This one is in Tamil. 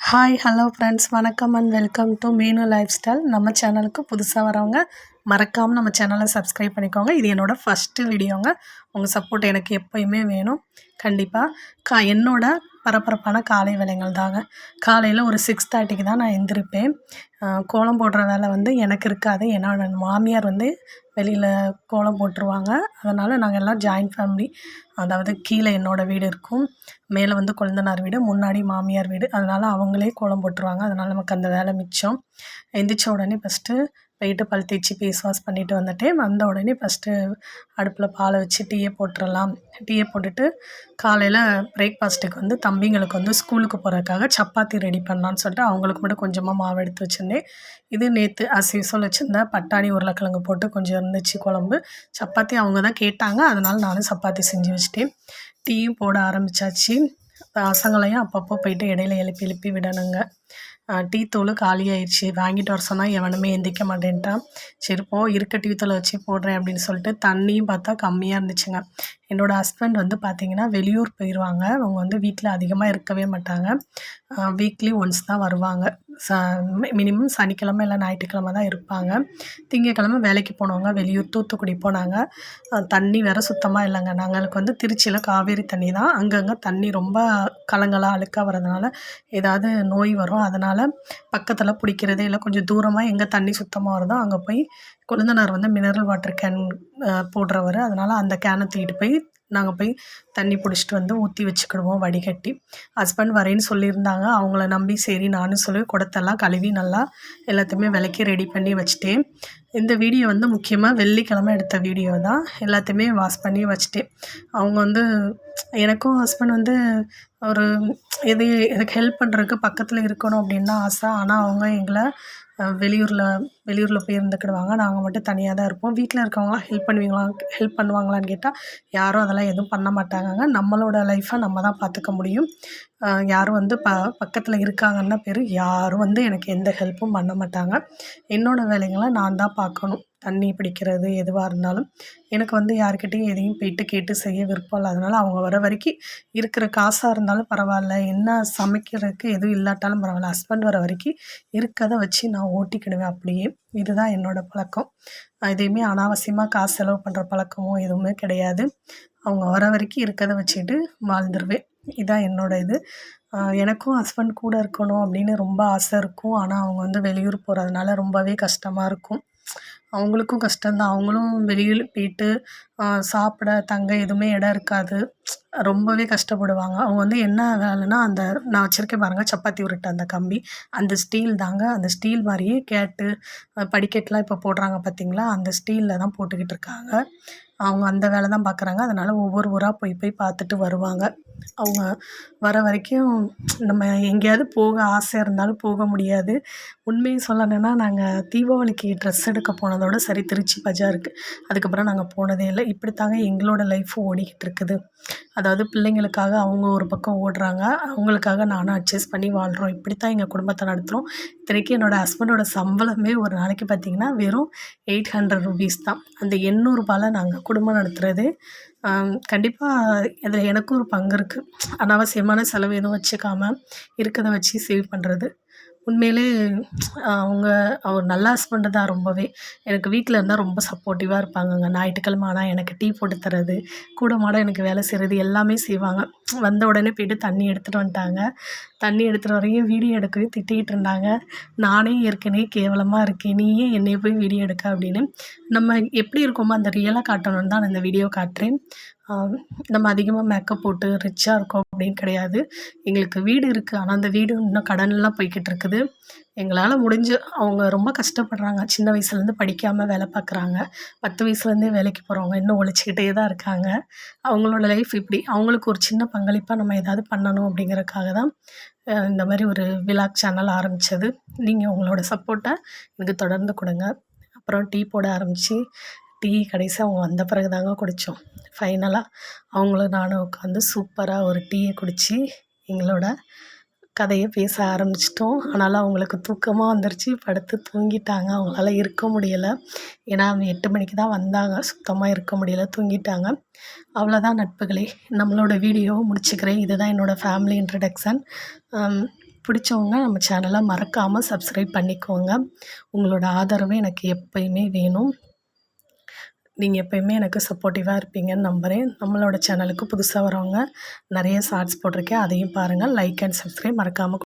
ஹாய் ஹலோ ஃப்ரெண்ட்ஸ், வணக்கம் அண்ட் வெல்கம் டு மீனு லைஃப் ஸ்டைல். நம்ம சேனலுக்கு புதுசாக வரவங்க மறக்காமல் நம்ம சேனலை சப்ஸ்கிரைப் பண்ணிக்கோங்க. இது என்னோடய ஃபஸ்ட்டு வீடியோங்க. உங்கள் சப்போர்ட் எனக்கு எப்போயுமே வேணும். கண்டிப்பாக என்னோட பரபரப்பான காலை வேலைகள் தாங்க. காலையில் ஒரு 6:30க்கு தான் நான் எந்திரிப்பேன். கோலம் போடுற வேலை வந்து எனக்கு இருக்காது. ஏன்னா மாமியார் வந்து வெளியில் கோலம் போட்டுருவாங்க. அதனால் நாங்கள் எல்லாம் ஜாயின்ட் ஃபேமிலி. அதாவது கீழே என்னோடய வீடு இருக்கும், மேலே வந்து கொழுந்தனார் வீடு, முன்னாடி மாமியார் வீடு. அதனால் அவங்களே கோலம் போட்டுருவாங்க. அதனால் நமக்கு அந்த வேலை மிச்சம். எந்திரிச்ச உடனே ஃபஸ்ட்டு போயிட்டு பல் தேய்ச்சி ஃபேஸ் வாஷ் பண்ணிவிட்டு வந்துட்டேன். வந்த உடனே ஃபஸ்ட்டு அடுப்பில் பாலை வச்சு டீயை போட்டுடலாம். டீயை போட்டுட்டு காலையில் பிரேக்ஃபாஸ்ட்டுக்கு வந்து தம்பிங்களுக்கு வந்து ஸ்கூலுக்கு போகிறதுக்காக சப்பாத்தி ரெடி பண்ணலான்னு சொல்லிட்டு அவங்களுக்கு மட்டும் கொஞ்சமாக மாவு எடுத்து வச்சுருந்தேன். இது நேற்று யூசுவல் வச்சுருந்தேன். பட்டாணி உருளைக்கிழங்கு போட்டு கொஞ்சம் இருந்துச்சு குழம்பு. சப்பாத்தி அவங்க தான் கேட்டாங்க, அதனால் நானும் சப்பாத்தி செஞ்சு வச்சுட்டேன். டீயும் போட ஆரம்பித்தாச்சு. பசங்களையும் அப்பப்போ போயிட்டு இடையில எழுப்பி எழுப்பி விடணுங்க. டீ தூள் காலியாயிடுச்சு. வாங்கிட்டு வர சொன்னால் எவனுமே எந்திரிக்க மாட்டேன்ட்டான். சரி போ, இருக்க டீ தூளை வச்சு போடுறேன் அப்படின்னு சொல்லிட்டு தண்ணியும் பார்த்தா கம்மியாக இருந்துச்சுங்க. என்னோடய ஹஸ்பண்ட் வந்து பார்த்திங்கன்னா வெளியூர் போயிடுவாங்க. அவங்க வந்து வீட்டில் அதிகமாக இருக்கவே மாட்டாங்க. வீக்லி ஒன்ஸ் தான் வருவாங்க. மினிமம் சனிக்கிழமை இல்லை ஞாயிற்றுக்கிழமை தான் இருப்பாங்க. திங்கக்கிழமை வேலைக்கு போனவங்க வெளியூர் தூத்துக்குடி போனாங்க. தண்ணி வேறு சுத்தமாக இல்லைங்க. நாங்களுக்கு வந்து திருச்சியில் காவேரி தண்ணி தான். அங்கங்கே தண்ணி ரொம்ப கலங்கலாக அழுக்காக வரதுனால ஏதாவது நோய் வரும். அதனால் பக்கத்தில் பிடிக்கிறதே இல்லை. கொஞ்சம் தூரமாக எங்கே தண்ணி சுத்தமாக வருதோ அங்கே போய் கொழுந்தனார் வந்து மினரல் வாட்டர் கேன் போடுறவர். அதனால் அந்த கேனை தூக்கிட்டு போய் நாங்கள் போய் தண்ணி பிடிச்சிட்டு வந்து ஊற்றி வச்சுக்கிடுவோம் வடிகட்டி. ஹஸ்பண்ட் வரேன்னு சொல்லியிருந்தாங்க. அவங்கள நம்பி சரி நானும் சொல்லி குடத்தெல்லாம் கழுவி நல்லா எல்லாத்தையுமே விளக்கி ரெடி பண்ணி வச்சுட்டேன். இந்த வீடியோ வந்து முக்கியமாக வெள்ளிக்கிழமை எடுத்த வீடியோ தான். எல்லாத்தையுமே வாஷ் பண்ணி வச்சுட்டேன். அவங்க வந்து எனக்கும் ஹஸ்பண்ட் வந்து ஒரு எனக்கு ஹெல்ப் பண்ணுறதுக்கு பக்கத்தில் இருக்கணும் அப்படின்னு தான் ஆசை. ஆனால் அவங்க எங்களை வெளியூரில் போய் இருந்துக்கிடுவாங்க. நாங்கள் மட்டும் தனியாக தான் இருப்போம். வீட்டில் இருக்கவங்களாம் ஹெல்ப் பண்ணுவாங்களான்னு கேட்டால் யாரும் அதெல்லாம் எதுவும் பண்ண மாட்டாங்கங்க. நம்மளோட லைஃப்பை நம்ம தான் பார்த்துக்க முடியும். யாரும் வந்து பக்கத்தில் இருக்காங்கன்னா பேர் யாரும் வந்து எனக்கு எந்த ஹெல்ப்பும் பண்ண மாட்டாங்க. என்னோடய வேலைகளை நான் தான் பார்க்கணும். தண்ணி பிடிக்கிறது எதுவாக இருந்தாலும் எனக்கு வந்து யார்கிட்டையும் எதையும் போயிட்டு கேட்டு செய்ய விருப்பம் இல்லை. அதனால் அவங்க வர வரைக்கும் இருக்கிற காசாக இருந்தாலும் பரவாயில்ல, என்ன சமைக்கிறதுக்கு எதுவும் இல்லாட்டாலும் பரவாயில்ல, ஹஸ்பண்ட் வர வரைக்கும் இருக்கிறத வச்சு நான் ஓட்டிக்கிடுவேன் அப்படியே. இதுதான் என்னோடய பழக்கம். எதையுமே அனாவசியமாக காசு செலவு பண்ணுற பழக்கமோ எதுவுமே கிடையாது. அவங்க வர வரைக்கும் இருக்கிறத வச்சுட்டு வாழ்ந்துருவேன். இதுதான் என்னோடய இது. எனக்கும் ஹஸ்பண்ட் கூட இருக்கணும் அப்படின்னு ரொம்ப ஆசை இருக்கும். ஆனால் அவங்க வந்து வெளியூர் போகிறதுனால ரொம்பவே கஷ்டமாக இருக்கும். அவங்களுக்கும் கஷ்டம்தான். அவங்களும் வெளியில் போயிட்டு சாப்பிட தங்க எதுவுமே இடம் இருக்காது. ரொம்பவே கஷ்டப்படுவாங்க. அவங்க வந்து என்ன வேலைன்னா, அந்த நான் வச்சுருக்கேன் பாருங்கள் சப்பாத்தி உருட்டை அந்த கம்பி, அந்த ஸ்டீல் தாங்க. அந்த ஸ்டீல் மாதிரியே கேட்டு படிக்கட்டுலாம் இப்போ போடுறாங்க பார்த்தீங்களா, அந்த ஸ்டீலில் தான் போட்டுக்கிட்டு இருக்காங்க. அவங்க அந்த வேலை தான் பார்க்குறாங்க. அதனால் ஒவ்வொரு ஊராக போய் போய் பார்த்துட்டு வருவாங்க. அவங்க வர வரைக்கும் நம்ம எங்கேயாவது போக ஆசையாக இருந்தாலும் போக முடியாது. உண்மையை சொல்லணுன்னா, நாங்கள் தீபாவளிக்கு ட்ரெஸ் எடுக்க போனதோட சரி திருச்சி பஜாருக்கு. அதுக்கப்புறம் நாங்கள் போனதே இல்லை. இப்படித்தாங்க எங்களோட லைஃப்பும் ஓடிக்கிட்டு இருக்குது. அதாவது பிள்ளைங்களுக்காக அவங்க ஒரு பக்கம் ஓடுறாங்க, அவங்களுக்காக நானும் அட்ஜஸ்ட் பண்ணி வாழ்கிறோம். இப்படித்தான் எங்கள் குடும்பத்தை நடத்துகிறோம். இத்தனைக்கும் என்னோடய ஹஸ்பண்டோட சம்பளமே ஒரு நாளைக்கு பார்த்திங்கன்னா வெறும் 800 ரூபீஸ் தான். அந்த 800 நாங்கள் குடும்பம் நடத்துகிறது. கண்டிப்பாக இதில் எனக்கும் ஒரு பங்கு இருக்குது. அனாவசியமான செலவு எதுவும் வச்சுக்காம இருக்கிறத வச்சு சேவ் பண்ணுறது. உண்மையிலே அவர் நல்ல ஹஸ்பண்டு தான். ரொம்பவே எனக்கு வீட்டில் இருந்தால் ரொம்ப சப்போர்ட்டிவாக இருப்பாங்கங்க. ஞாயிற்றுக்கிழமை ஆனால் எனக்கு டீ போட்டு தர்றது, கூட மாட எனக்கு வேலை செய்கிறது எல்லாமே செய்வாங்க. வந்த உடனே போய்ட்டு தண்ணி எடுத்துகிட்டு வந்துட்டாங்க. தண்ணி எடுத்துகிட்டு வரையும் வீடியோ எடுக்கவே திட்டிகிட்டு இருந்தாங்க. நானே ஏற்கனவே கேவலமாக இருக்கேன், நீ ஏன் என்னைய போய் வீடியோ எடுக்க அப்படின்னு. நம்ம எப்படி இருக்கோமோ அந்த ரியலாக காட்டணுன்னு தான் நான் இந்த வீடியோ காட்டுறேன். நம்ம அதிகமாக மேக்கப் போட்டு ரிச்சாக இருக்கோம் அப்படின்னு கிடையாது. எங்களுக்கு வீடு இருக்குது, ஆனால் அந்த வீடு இன்னும் கடன்லாம் போய்கிட்டு இருக்குது. எங்களால் முடிஞ்சு அவங்க ரொம்ப கஷ்டப்படுறாங்க. சின்ன வயசுலேருந்து படிக்காமல் வேலை பார்க்குறாங்க. 10 வயசுலேருந்தே வேலைக்கு போகிறவங்க இன்னும் உழைச்சிக்கிட்டே தான் இருக்காங்க. அவங்களோட லைஃப் இப்படி. அவங்களுக்கு ஒரு சின்ன பங்களிப்பாக நம்ம ஏதாவது பண்ணணும் அப்படிங்கிறதுக்காக தான் இந்த மாதிரி ஒரு விலாக் சேனல் ஆரம்பித்தது. நீங்கள் உங்களோட சப்போர்ட்டை எனக்கு தொடர்ந்து கொடுங்க. அப்புறம் டீ போட ஆரம்பித்து டீ கடைசியாக அவங்க வந்த பிறகு தாங்க குடித்தோம். ஃபைனலாக அவங்களும் நானும் உட்காந்து சூப்பராக ஒரு டீயை குடித்து எங்களோட கதையை பேச ஆரம்பிச்சிட்டோம். ஆனாலும் அவங்களுக்கு தூக்கமாக வந்துருச்சு, படுத்து தூங்கிட்டாங்க. அவங்களால இருக்க முடியலை. ஏன்னா 8 மணிக்கு தான் வந்தாங்க. சுத்தமாக இருக்க முடியலை, தூங்கிட்டாங்க. அவ்வளோதான் நட்புகளே, நம்மளோட வீடியோவை முடிச்சுக்கிறேன். இதுதான் என்னோடய ஃபேமிலி இன்ட்ரடக்ஷன். பிடிச்சவங்க நம்ம சேனலை மறக்காமல் சப்ஸ்கிரைப் பண்ணிக்கோங்க. உங்களோட ஆதரவு எனக்கு எப்பயுமே வேணும். நீங்கள் எப்பயுமே எனக்கு சப்போர்ட்டிவாக இருப்பீங்கன்னு நம்புகிறேன். நம்மளோட சேனலுக்கு புதுசாக வரவங்க நிறைய ஷார்ட்ஸ் போட்டிருக்கேன், அதையும் பாருங்கள். லைக் அண்ட் சப்ஸ்கிரைப் மறக்காமல்